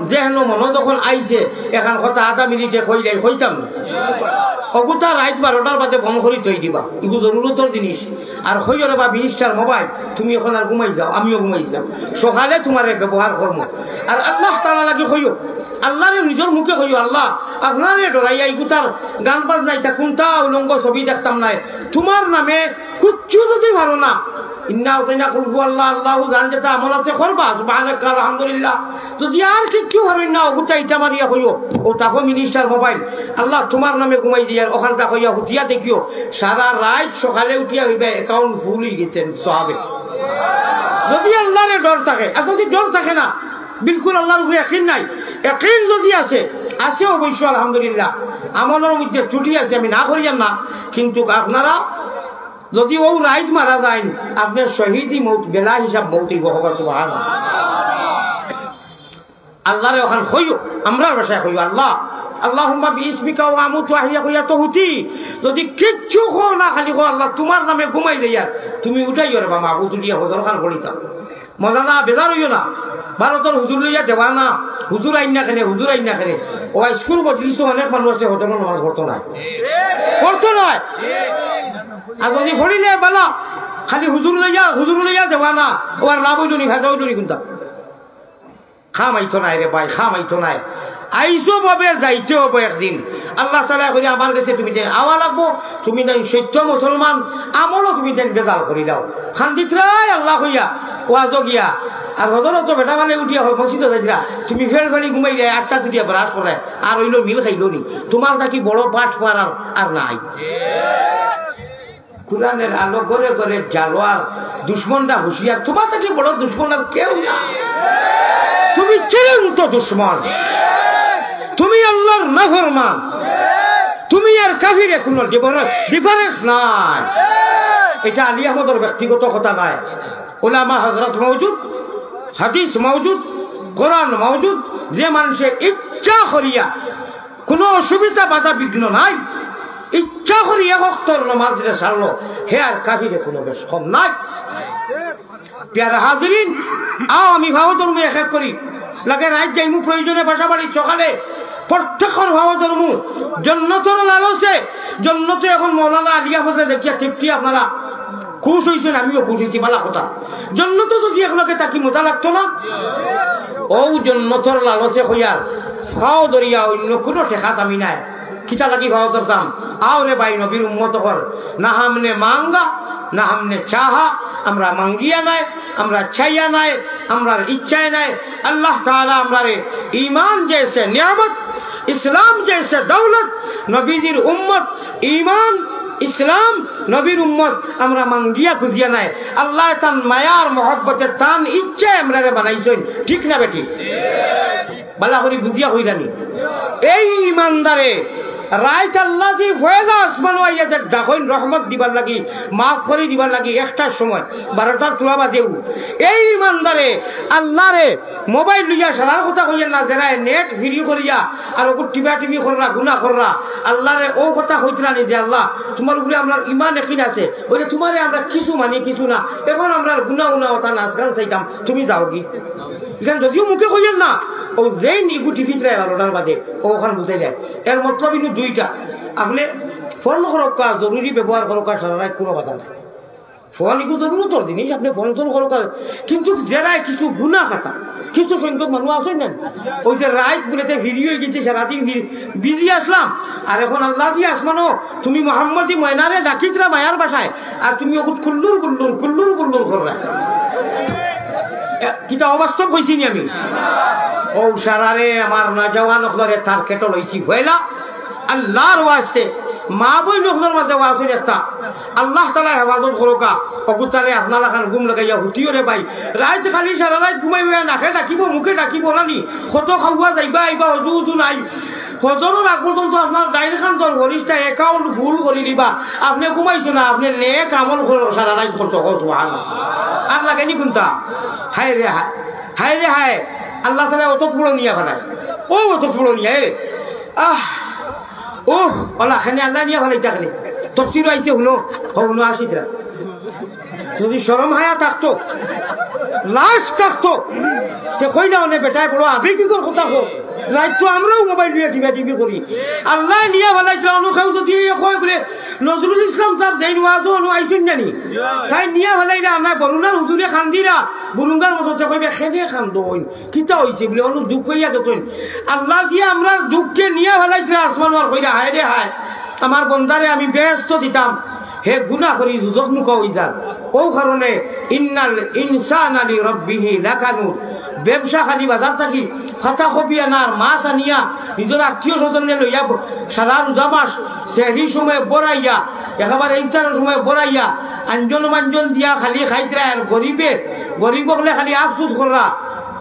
যেহেন মনে যখন আইছে এখন কথা আধা মিনিটে কইলে কইতাম অগুতা রাত 12টার বাদে বন্ধ করে থই দিবা এগুলো জরুরতর জিনিস আর হইরে বা মিনিস্টার মোবাইল তুমি এখন আর ঘুমাই যাও আমিও ঘুমাই যাও সকালে তোমার ব্যবহার করব আর আল্লাহ তাআলা লাগে কইও আল্লাহরে নিজের মুখে কইও আল্লাহ আপনারে ডরাইয়া এগুতার গান বাজনা এটা কোনটা উলঙ্গ ছবি দেখতাম নাই তোমার নামে কিচ্ছু যদি ভালো না ইন্না উতাইনা কুলহু আল্লাহ আল্লাহু জান যেটা আমল আছে করবা সুবহানাল্লাহ আলহামদুলিল্লাহ যদি আর কিচ্ছু হারই না ওগুতা ইটা মারিয়া কইও ও তাকো মিনিস্টার মোবাইল আল্লাহ তোমার নামে ঘুমাই দিয়ার ওখানটা কইয়া হুতিয়া দেখিও সারা রাত সকালে উঠিয়া হইবে অ্যাকাউন্ট ফুল হয়ে গেছেন সাহাবে যদি আল্লাহরে ডর থাকে আর যদি ডর থাকে না বিলকুল আল্লাহর উপরে ইয়াকিন নাই ইয়াকিন যদি আছে অবশ্য আলহামদুলিল্লাহ আমলের মধ্যে ত্রুটি আছে আমি না করিয়াম না কিন্তু আপনারা যদি ও রাইত মারা যায় আপনার শহীদি মৌত বেলা হিসাব মৌতি সুবহানাল্লাহ আল্লাহরে ওখান কইও আমরা ভাষায় কইও আল্লাহ আল্লাহুম্মা বিইসমিকা ওয়া আমুতু ওয়া আহইয়া কইয়া তো হুতি যদি কিচ্ছু কো না খালি কো আল্লাহ তোমার নামে ঘুমাই দেয়া তুমি উঠাইও রে বাবা আবু দুলিয়া হজর খান করিতাম মৌলানা বেজার হইও না ভারতের হুজুর লইয়া দেওয়া না হুজুর আইন না খেলে ও স্কুল বদলিস অনেক মানুষ আছে হোটেল নামাজ পড়তো না আর যদি পড়িলে বলা খালি হুজুর লইয়া দেওয়া না ও আর লাভ হইল নি খাওয়া হইল নি কিন্তু খামাইতো নাই রে ভাই খামাইতো নাই আইসো ভাবে যাইতে হবো একদিন আল্লাহ তাআলা কইরা আমার কাছে তুমি দেন আওয়া লাগবো তুমি দেন সত্য মুসলমান আমলও তুমি দেন বেজাল করি দাও খান্দিত রাই আল্লাহ কইয়া ওয়াজো গিয়া আর হজরত বেটা মানে উঠিয়া হয় মসজিদে যাইরা তুমি ফের ঘড়ি ঘুমাই যায় 8টা দুটিয়া ব্রাশ করে আর হইলো মিল খাইলো নি তোমার নাকি বড় পাঠ পড়ার আর নাই কুরআনের আলো করে করে জালোয়ার দুশমনটা হুঁশিয়ার তোমার নাকি বড় দুশমন আর কেউ না তুমি চিরন্ত দুশমন তুমি আল্লাহর নাফরমান তুমি আর কাফিরে কোনো ডিফারেন্স নাই এটা আলী আহমদের ব্যক্তিগত কথা নাই উলামা হযরত মওজুদ হাদিস মওজুদ কোরআন মওজুদ যে মানুষে ইচ্ছা করিয়া কোনো অসুবিধা বাধা বিঘ্ন নাই ইচ্ছা করিয়া ওয়াক্তর নামাজ রে ছাড়লো হে আর কাফিরে কোনো বেশ কম নাই প্যারা হাজিরিন আমি ভাব ধর্ম এক করি লাগে রাত যাইমু প্রয়োজনে বাসা বাড়ি সকালে প্রত্যেকের ভাব ধর্ম জন্নতর লালসে জন্নতে এখন মৌলানা আলিয়া হতে দেখিয়া তৃপ্তি আপনারা খুশ হয়েছেন আমিও খুশ হয়েছি ভালো কথা জন্নতে যদি এখনকে তাকি মজা লাগতো না ও জন্নতর লালসে হইয়ার ফাও দরিয়া অন্য কোনো ঠেকাত আমি নাই কিতা লাগি ভাও ধরতাম আও রে ভাই নবীর উম্মত কর না হামনে মাঙ্গা না हमने चाहा আমরা মাঙ্গিয়া নাই আমরা চাইয়া নাই আমরা ইচ্ছায় নাই আল্লাহ তাআলা আমরারে ঈমান जैसे নিয়ামত ইসলাম जैसे दौलत নবীজির উম্মত ঈমান ইসলাম নবীর উম্মত আমরা মাঙ্গিয়া খুঁজিয়া নাই আল্লাহ তান মায়ার মহব্বতে তান ইচ্ছায় আমরারে বানাইছেন ঠিক না বেটি বালা করে বুঝিয়া হইরানি এই ঈমানদারে রাইত আল্লাহ দি ফয়লা আসমান ওয়াইয়া যে ডাকইন রহমত দিবার লাগি মাফ করে দিবার লাগি একটার সময় 12টার তুলা বাদেও এই ঈমানদারে আল্লাহরে মোবাইল লইয়া সারার কথা কইয়া না যারা নেট ভিডিও করিয়া আর ওকে টিভি কররা গুনাহ কররা আল্লাহরে ও কথা কইতরা নি যে আল্লাহ তোমার উপরে আমরা ঈমান একিন আছে ওরে তোমারে আমরা কিছু মানি কিছু না এখন আমরা গুনাহ ওটা নাচ গান চাইতাম তুমি যাও কি এখান যদিও মুখে কইেন না ও যেই নিগু টিভিতে 12টার বাদে ওখান বুঝাই দেয় এর মতলব ইনু দুইটা আপনি ফোন করকা জরুরি ব্যবহার করকা সারা রাত কোনো কথা নাই ফোন ইগু জরুরতর জিনিস আপনি ফোন তোর করকা কিন্তু যারা কিছু গুনাহ কথা কিছু সংখ্যক মানুষ আছে না ওই যে রাত বলেতে ভিডিও গেছে সারাদিন বিজি আসলাম আর এখন আল্লাহ জি আসমানো তুমি মোহাম্মদী ময়নারে ডাকিতরা মায়ার বাসায় আর তুমি ওগুত কুল্লুর কররা কিটা অবাস্তব কইছি নি আমি ও সারারে আমার না জওয়ান হলরে তার কেটো লইছি হইলা আল্লাহর ওয়াস্তে মা বই নখলর মাঝে ওয়াসির একটা আল্লাহ তাআলা হেফাজত করোকা অগুতারে আপনারা খান ঘুম লাগাইয়া হুটিও রে ভাই রাত খালি সারা রাত ঘুমাইবে নাকে ডাকিব মুখে ডাকিব নানি কত খাওয়া যাইবা আইবা হজু নাই হজরের আগ পর্যন্ত আপনার ডাইল খান তোর ঘরিষ্ঠা অ্যাকাউন্ট ফুল করে দিবা আপনি ঘুমাইছো না আপনি নেক আমল সারা রাত করছো সুবহানাল্লাহ আর লাগেনি কোনটা হায় রে হায় আল্লাহ তাআলা অত পুরো নিয়া ফেলায় ও অত পুরো নিয়া রে ওহ ওলা খানে আল্লাহ নিয়া ফেলাইতা খালি তফসির আইছে হুনো আসিতরা যদি শরম হায়া থাকতো লাশ থাকতো তে কই না অনেক বেটায় বড় আবেগিকর কথা হোক রাত তো আমরাও মোবাইল নিয়ে টিভি করি আল্লাহ নিয়া ফেলাইছিল অনুখাও যদি কয় বলে নজরুল ইসলাম সাহেব যাই নোয়াজো আইসুন জানি তাই নিয়া ফেলাইলে আনা বরুণা হুজুরে খান্দিরা বুরুঙ্গার মতো কইবে খেদে খান্দ হইন কিতা হইছে বলে অনু দুঃখ হইয়া গেছেন আল্লাহ দিয়ে আমরা দুঃখকে নিয়া ফেলাইছিল আসমান আর কইরা হায় রে হায় আমার বন্দারে আমি ব্যস্ত দিতাম হে গুনাহ করি দুজক মুখা হই যান ও কারণে ইন্নাল ইনসানা লিরাব্বিহি লাকানুত ব্যবসা খালি বাজার থাকি ফাতা কপিয়া না মাছ আনিয়া নিজের আত্মীয় স্বজনে লইয়া সারা রোজা মাস সেহরি সময় বড়াইয়া একেবারে ইফতারের সময় বড়াইয়া আঞ্জন মাঞ্জন দিয়া খালি খাইতে আর গরিব হলে খালি আফসুস করা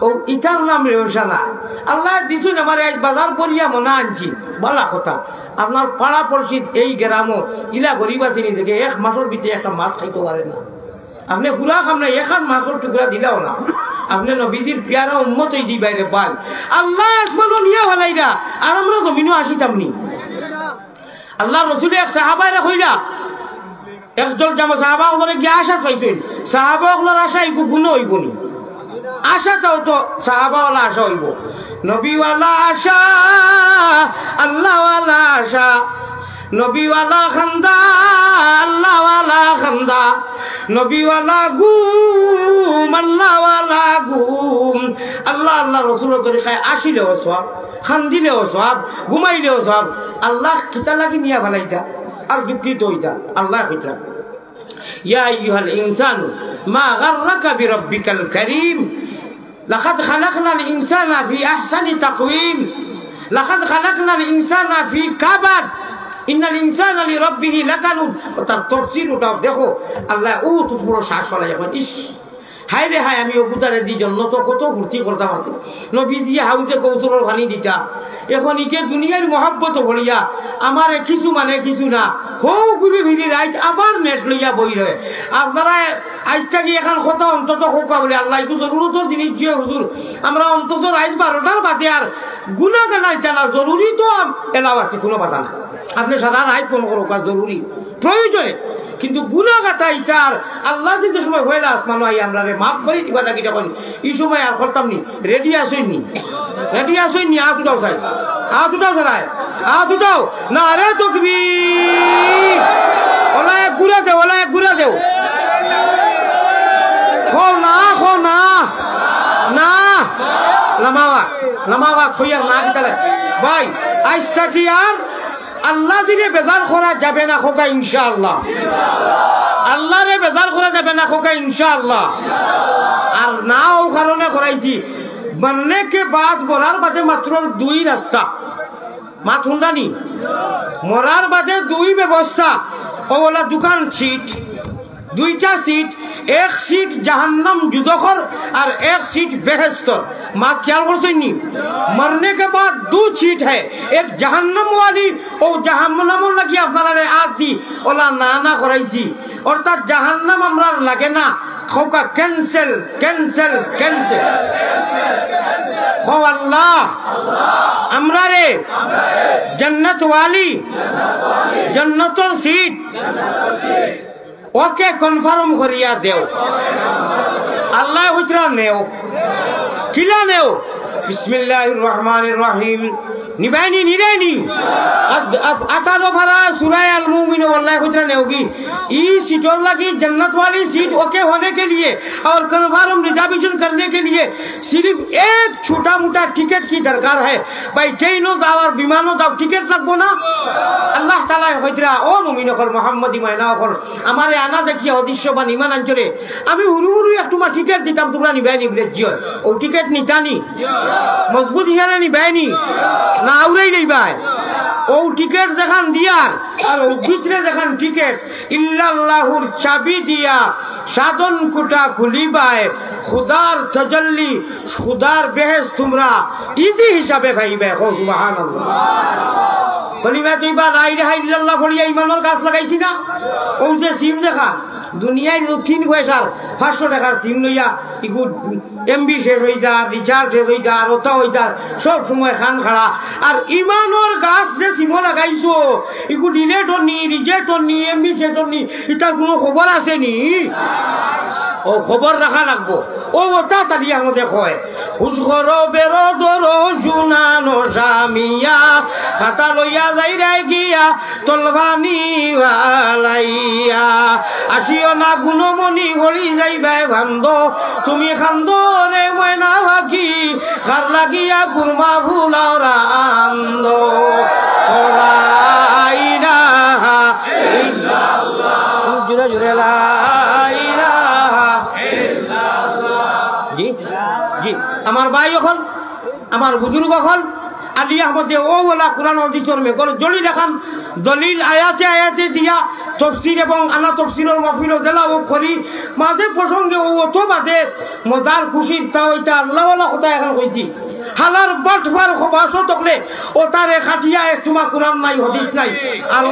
ও ইটার নাম ব্যবসা না আল্লাহ দিছুন আমার আজ বাজার করিয়া মনে আনছি বলা কথা আপনার পাড়া পড়শিদ এই গ্রামও ইলা গরিব আছে নিজেকে এক মাসের ভিতরে একটা মাছ খাইতে পারে না আপনি ফুলা খাম না এখান মাছের টুকরা দিলাও না আপনি নবীজির পেয়ারা উম্মতই দি বাইরে পাল আল্লাহ আসমানও নিয়ে ভালাইরা আর আমরা জমিনও আসিতামনি আল্লাহ রসুল এক সাহাবাইরা কইরা একজন জামা সাহাবা ওখানে গিয়ে আশা পাইছেন সাহাবা ওগুলোর আশা এই গুণ হইব নি আশাটাও তো সাহাবাওয়ালা আশা হইব নবীওয়ালা আশা আল্লাহওয়ালা আশা নবীওয়ালা খান্দা আল্লাহওয়ালা খান্দা নবীওয়ালা ঘুম আল্লাহওয়ালা ঘুম আল্লাহ আল্লাহ রসুলের তরিকায় আসিলেও সব খান্দিলেও সব ঘুমাইলেও সব আল্লাহ কিতা লাগি নিয়া ফেলাইতা আর দুঃখিত হইতা আল্লাহ কইতা يا أيها الإنسان ما غرك بربك الكريم لقد خلقنا الإنسان في أحسن تقويم لقد خلقنا الإنسان في كبد إن الإنسان لربه لكنود تفسير দেখো আল্লাহ ও তো পুরো শ্বাস ফেলা যখন ইস হাই রে হাই আমি অবুতারে দি জন্য তো কত ভর্তি করতাম আছে নবীজি হাউজে কৌশলের পানি দিতা এখন ইকে দুনিয়ার মহব্বত ভরিয়া আমার কিছু মানে কিছু না হৌ ঘুরে ফিরি রাইট আবার নেট লইয়া বই রয়ে আপনারা আজ থাকি এখন কথা অন্তত হোকা বলে আল্লাহ একটু জরুরতর জিনিস যে হুজুর আমরা অন্তত রাইট 12টার বাদে আর গুণা গানাইতা না জরুরি তো এলাও আছে কোনো কথা না আপনি সারা রাইট ফোন করো জরুরি প্রয়োজনে কিন্তু গুনাহ গাতা ইতার আল্লাহ যে সময় হইলা আসমান আই আমরা রে মাফ করি দিবা নাকি তখন এই সময় আর করতাম নি রেডি আসইনি হাত উঠাও চাই হাত উঠাও সারায় হাত উঠাও না রে তাকবীর ওলা এক গুড়া দেও খো না লামাওয়া খইয়ার না দিতালে ভাই আইসটা কি আর আল্লাহ দিলে বেজার করা যাবে না খোকা ইনশাআল্লাহ আল্লাহরে বেজার করা যাবে না খোকা ইনশাআল্লাহ। আর নাও কারণে করাইছি মরনে কে বাদ মরার বাদে মাত্র 2 রাস্তা মাত হুন্ডানি মরার বাদে 2 ব্যবস্থা ওলা দোকান সিট 2টা সিট এক সিট জাহান্নাম যুদখর আর এক সিট বেহেস্तर मात ख्याल कर सुननी मरने के बाद 2 सीट है एक जहन्नम वाली और जहन्नम लगी अपना आती ओला नाना कराइছি অর্থাৎ জাহান্নাম আমরা লাগে না খোকা ক্যান্সেল ক্যান্সেল ক্যান্সেল খো আল্লাহ আমরা রে জান্নাত ওয়ালি জান্নাতুল সিট ওকে কনফার্ম করিয়া দেও আল্লাহ হুজরা নেও কিলা নেও বিসমিল্লাহির রহমানির রহিম निभानी निरानी 18 भरा सूरह अल मुमिन वल्लाह खुदरा ने होगी इस सीटों लगी जन्नत वाली सीट ओके होने के लिए और कन्फर्म रिजर्वेशन करने के लिए सिर्फ एक छोटा मोटा टिकट की दरकार है भाई ट्रेनों का और विमानों का टिकट लगबो ना अल्लाह ताला खुदरा ओ मुमिन और मोहम्मदी मायना और हमारे आना देखिए उद्देश्य बन ईमान अंचले আমি হুরু হুরু একটুমা টিকেট দিতাম তোমরা নিবাইনি বলে জিও ও টিকেট নিতানি মজবুত হিয়ারে নিবাইনি না আউরাই নেই ভাই ও টিকেট দেখান দিয়ার আর ও ভিতরে দেখান টিকেট ইল্লাল্লাহুর চাবি দিয়া সাধন কুটা খুলিবাই খুদার তাজাল্লি খুদার বেহেশত তোমরা ইজি হিসাবে পাইবে ও সুবহানাল্লাহ কলিমা তৈবা লা ইলাহা ইল্লাল্লাহ পড়িয়া ইমানের গাছ লাগাইছি না ও যে সিম দেখান দুনিয়ায় 3 পয়সার 500 টাকার সিম লইয়া ইগু এমবি শেষ হয়ে যা রিচার্জ শেষ হয়ে যা রতা হয়ে যা সব সময় খান খাড়া আর ইমানোর গাছ যে সিম লাগাইছো ইগু ডিলেট হনি রিজেক্ট হনি এমবি শেষ হনি এটা কোনো খবর আছে নি ও খবর রাখা লাগবো ও ওটা তাড়ি আমাদের কয় খুশখর বেরো দরো শুনানো জামিয়া খাতা লইয়া যাই রাই গিয়া তলভানি ওয়ালাইয়া আসিও না গুণমণি হলি যাইবাই ভান্দ তুমি খান্দ রে ময়না ভাকি খার লাগিয়া গুরমা ফুলাও রান্দ ইলাহা ইল্লাল্লাহ জুরে জুরে লা ইলাহা ইল্লাল্লাহ জি জি আমার ভাই এখন আমার বুজুর্গ এখন আলী আহমদে ও ওলা কোরআন হাদিসের মেগর জলি দেখান দলিল আয়াতে আয়াতে দিয়া তফসির এবং আনা তফসিরের মাহফিল জেলা ও করি মাঝে প্রসঙ্গে ও অত বাদে মজার খুশির তা ওইটা আল্লাহ ওয়ালা কথা এখন কইছি হালার বাটবার খবাসো তকলে ও তারে খাটিয়া একটুমা কোরআন নাই হাদিস নাই আর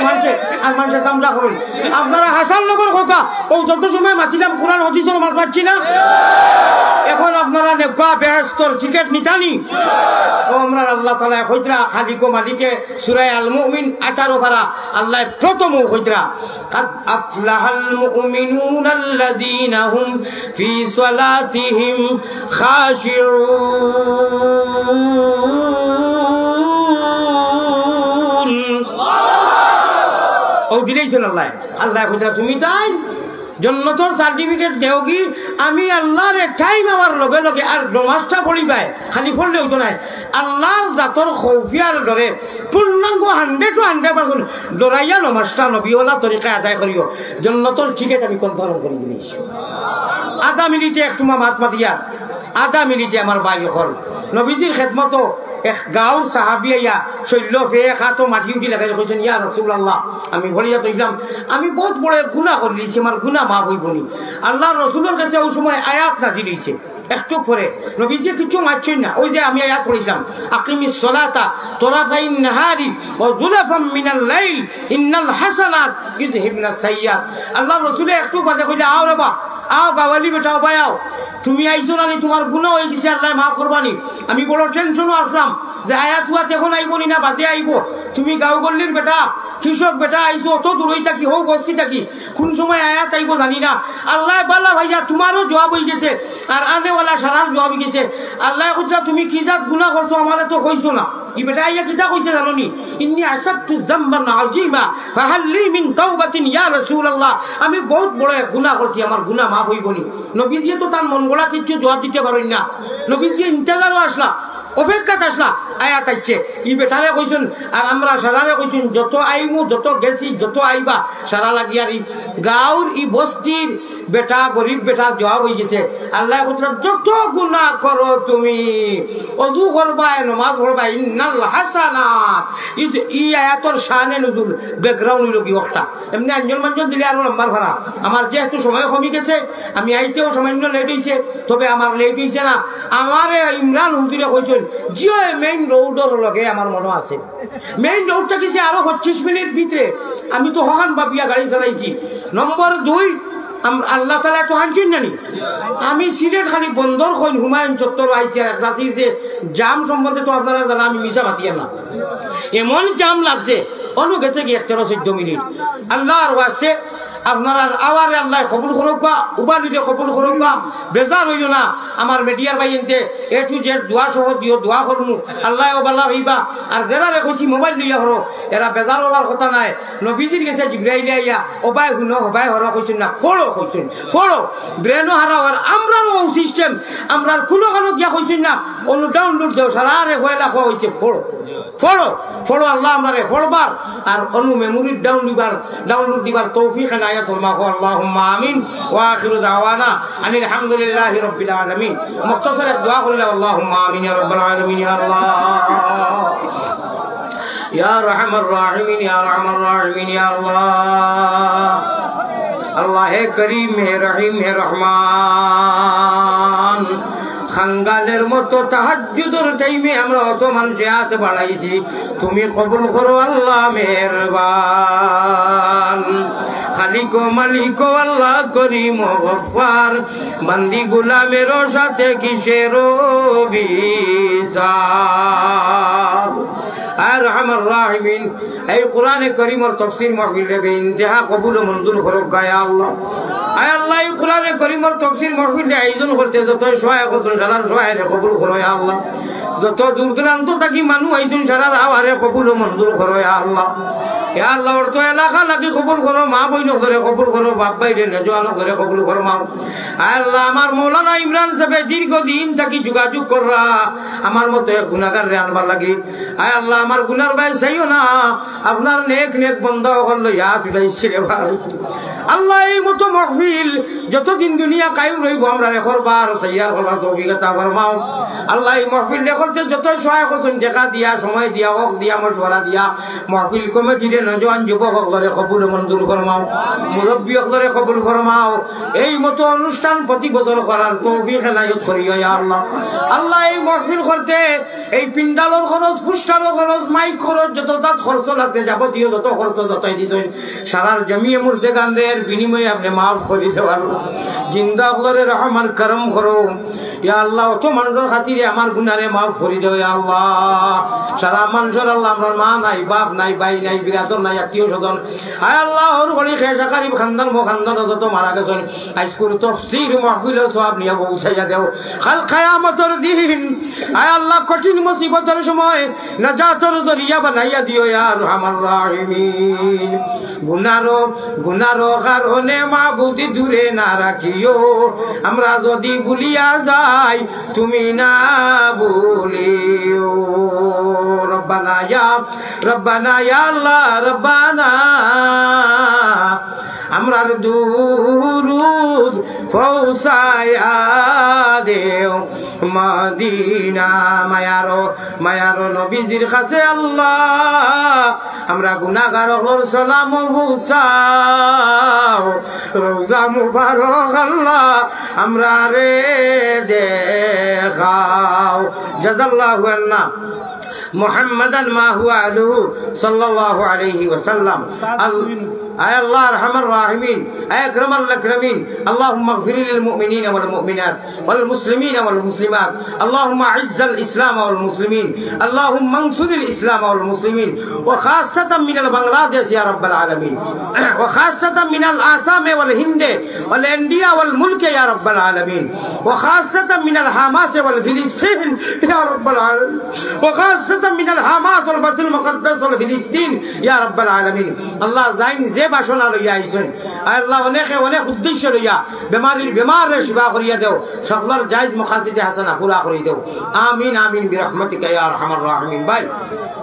মানুষে দামটা করেন আপনারা হাসান নগর খোকা ও যত সময় মাতিলাম কোরআন হাদিসের মাত পাচ্ছি না এখন আপনারা নেবা বেহেশতর টিকেট নিতানি ও আমরা আল্লাহ তাআলা কইতরা খালিকো মালিকে সূরা আল মুমিন 18 পারা আল্লাহ প্রথম কইতরা قد أفلح المؤمنون الذين هم في صلاتهم خاشعون ও দিলেছেন আল্লাহ আল্লাহ কইতরা তুমি তাই জন্নতর সার্টিফিকেট দেওগি আমি আল্লাহর টাইম আমার লগে লগে আর নমাজটা পড়িবাই খালি পড়লে হইতো নাই আল্লাহর জাতর খৌফিয়ার ডরে পূর্ণাঙ্গ 100% ডরাইয়া নমাজটা নবীওয়ালা তরিকায় আদায় করিও জন্নতর টিকেট আমি কনফার্ম করে দিয়েছি আধা মিনিটে একটু মাত মাতিয়া আধা মিনিটে আমার ভাই হল নবীজির খেদমত এক গাঁওর সাহাবি আইয়া শৈল্য ফেয়ে খাতো মাটি উঠি লাগাই কইছেন ইয়া রাসূলুল্লাহ আমি বলিয়া তৈলাম আমি বহুত বড় গুনাহ করে দিয়েছি আমার গুনাহ মাফ হইব নি আল্লাহর রাসূলের কাছে ওই সময় আয়াত নাযিল হইছে একটু পরে নবীজি কিছু মানছেন না ওই যে আমি আয়াত পড়ছিলাম আকিমিস সালাতা তরাফাইন নাহারি ওয়া যুলাফাম মিনাল লাইল ইন্নাল হাসানাত ইযহিবনাস সাইয়্যাত আল্লাহর রাসূল একটু বাদে কইলা আও রে বা আও বাওয়ালি বেটাও বায়াও তুমি আইছো না তোমার গুনাহ হয়ে গেছে আল্লাহ মাফ করবানি আমি বড় টেনশনও আসলাম যে আয়াত হুয়া এখন আইবনি না বাদে আইব তুমি গাঁও গল্লির বেটা কৃষক বেটা আইছো অত দূরই থাকি হোক বস্তি থাকি কোন সময় আয়াত আইব জানি না আল্লাহ বাল্লা ভাইয়া তোমারও জবাব হয়ে গেছে আর আনেওয়ালা সারার জবাব হয়ে গেছে আল্লাহ কইতা তুমি কি জাত গুনাহ করছো আমারে তো কইছো না ই বেটা আইয়া কিতা কইছে জানোনি ইন্নী আসাবতু যামবান আযীমা ফাহাল লি মিন তাওবাতিন ইয়া রাসূলুল্লাহ আমি বহুত বড় গুনাহ করছি আমার গুনাহ মাফ হইবনি নবীজি তো তার মন গড়া কিছু জবাব দিতে পারেন না নবীজি ইন্তেজারও আসলা অপেক্ষা আসলা আয়াত আইছে ই বেটারে কইছেন আর আমরা সারারে কইছেন যত আইমু যত গেছি যত আইবা সারা লাগিয়ার ই গাঁওর ই বস্তির বেটা গরিব বেটা জবাব হয়ে গেছে আল্লাহ যত গুনাহ করো তুমি ওযু করবা নামাজ পড়বা ইন্নাল হাসানাত ই আয়াতর শানে নুজুল ব্যাকগ্রাউন্ড হইল কি একটা এমনি আঞ্জন মাঞ্জন দিলে আরো নাম্বার ভাড়া আমার যেহেতু সময় কমে গেছে আমি আইতেও সামান্য লেট হয়েছে তবে আমার লেট হয়েছে না আমার ইমরান হুজুরে কইছেন যে মেইন রোডের লগে আমার মনে আছে মেইন রোডটা কি আরো 25 মিনিট ভিতরে আমি তো হকান বাবিয়া গাড়ি চালাইছি নম্বর 2 আল্লাহ তালা তো আনছেন জানি আমি সিলেট খালি বন্দর কইন হুমায়ুন চত্বর আইছি আর জাতি যে জাম সম্বন্ধে তো আপনারা জানা আমি মিশা মাতিয়া না এমন জাম লাগছে অনু গেছে কি 13-14 মিনিট আল্লাহর ওয়াস্তে আপনারা আওয়ারে আল্লাহ কবুল করুকা উবালিলে কবুল করুকা বেজার হইল না আমার মিডিয়ার বাইনতে এ টু জেড দোয়া সহ দিও দোয়া করমু আল্লাহ ওবাল্লাহ হইবা আর যারা রেখেছি মোবাইল লইয়া হরো এরা বেজার হওয়ার কথা নাই নবীজির গেছে জিব্রাইলে আইয়া ওবাই হুনো হবাই হরা কইছেন না ফলো কইছেন ফলো ব্রেনও হারাওয়ার আমরাও সিস্টেম আমরার কোনো কোনো গিয়া কইছেন না অনু ডাউনলোড দেও সারা রে হইলা কো হইছে ফলো ফলো ফলো আল্লাহ আমরারে ফলবার আর অনু মেমোরি ডাউনলোড দিবার তৌফিক না اللهم آمين وآخر دعوانا أن الحمد لله رب العالمين مختصر الدعاء قل اللهم آمين يا رب العالمين يا الله يا رحم الراحمين يا رحم الراحمين يا الله الله है करीम है रहीम है रहमान খাঙ্গালের মতো তাহাজ্জুদের টাইমে আমরা অত মানুষে হাত বাড়াইছি তুমি কবুল করো আল্লাহ মেহেরবান খালিক ও মালিক ও আল্লাহ করিম ও গফফার বান্দি গোলামের সাথে কিসের বিচার আর রহমান রাহিমিন এই কোরআনে করিমের তাফসীর মাহফিল রে বেইনতেহা কবুল ও মঞ্জুর করো গায় আল্লাহ আয় আল্লাহ এই কোরআনে করিমের তাফসীর মাহফিল রে আয়োজন করতে যত সহায় করছেন সারার সহায় রে কবুল করো ইয়া আল্লাহ যত দূর দূরান্ত থাকি মানুষ আইছেন সারার আওয়ারে কবুল ও মঞ্জুর করো ইয়া আল্লাহ ইয়া আল্লাহ ওর তো এলাকা লাগি কবুল করো মা বইন করে কবুল করো বাপ ভাইরে নজওয়ান করে কবুল করো মা আয় আল্লাহ আমার মাওলানা ইমরান সাহেব দীর্ঘদিন থাকি যোগাযোগ কররা আমার মতো এক গুনাহগার রে আনবার লাগি আয় আল্লাহ আমার গুনার ভাই চাইও না আপনার নেক নেক বন্ধ করলো হাত উঠাইছি রে ভাই আল্লাহ এই মতো মাহফিল যতদিন দুনিয়া কায়েম রইব আমরা রেখরবার সাইয়ার করবার তৌফিক আতা ফরমাও আল্লাহ এই মাহফিল রেখরতে যত সহায় করছেন দেখা দিয়া সময় দিয়া হক দিয়া মশওয়ারা দিয়া মাহফিল কমিটিরে নজওয়ান যুবক করে কবুল মঞ্জুর ফরমাও মুরব্বী করে কবুল ফরমাও এই মতো অনুষ্ঠান প্রতি বছর করার তৌফিক এনায়েত করিও ইয়া আল্লাহ আল্লাহ এই মাহফিল করতে এই পিন্ডালর খরচ পুষ্টালর খরচ মাইক খরচ যত তাত খরচ লাগছে যাবতীয় যত খরচ যতই দিছেন সারার জমিয়ে মুর্শিদাবাদের বিনিময়ে আপনি মাফ করে দেওয়ার জিন্দা হলরে রহমান করম করো ইয়া আল্লাহ অত মানুষের খাতিরে আমার গুনারে মাফ করে দেও ইয়া আল্লাহ সারা মানুষের আল্লাহ আমার মা নাই বাপ নাই ভাই নাই বিরাদর নাই আত্মীয় স্বজন আয় আল্লাহ ওর বড়ি খেসাকারি খানদান মোখানদান যত মারা গেছেন আজকুর তাফসীর মাহফিলের সওয়াব নিয়ে পৌঁছাইয়া দেও কাল কিয়ামতের দিন আয় আল্লাহ কঠিন মুসিবতের সময় নাজাতের জরিয়া বানাইয়া দিও ইয়া রহমান রাহিমিন গুনারো কারণে মাবুদি দূরে না রাখিও আমরা যদি ভুলিয়া যাই তুমি না ভুলিও রব্বানা ইয়া আল্লাহ রব্বানা আমরার দুরুদ পৌঁছায়া দেও মদিনা মায়ারো নবীজির কাছে আল্লাহ আমরা গুনাহগার হলোর সালাম পৌঁছাও রওজা মুবারক আল্লাহ আমরা রে দেখাও জাযাল্লাহু আন্না محمدا ما هو عليه صلى الله عليه وسلم أي الله أرحم الراحمين أي أكرم الأكرمين اللهم اغفر للمؤمنين والمؤمنات والمسلمين والمسلمات اللهم أعز الإسلام والمسلمين اللهم انصر الإسلام والمسلمين وخاصة من بنغلاديش يا رب العالمين وخاصة من الآسام والهند والإنديا والملك يا رب العالمين وخاصة من الحماس والفلسطين يا رب العالمين وخاصة من الحماس والبيت المقدس والفلسطين يا رب العالمين الله زين زب বাসনা লইয়া আইছেন আল্লাহ অনেকে অনেক উদ্দেশ্য লইয়া বেমারে সেবা করিয়া দেও সকলের জায়েজ মাকাসিদে হাসানা পুরা করি দেও আমিন আমিন বিরহমাতিকা ইয়া আরহামার রাহিমিন। ভাই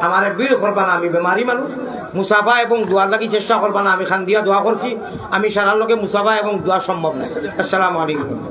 আমারে বিল করবানা, আমি বেমারি মানুষ, মুসাফা এবং দোয়ার লাগি চেষ্টা করবানা। আমি খান দিয়া দোয়া করছি, আমি সারার লগে মুসাফা এবং দোয়া সম্ভব নয়। আসসালামু আলাইকুম।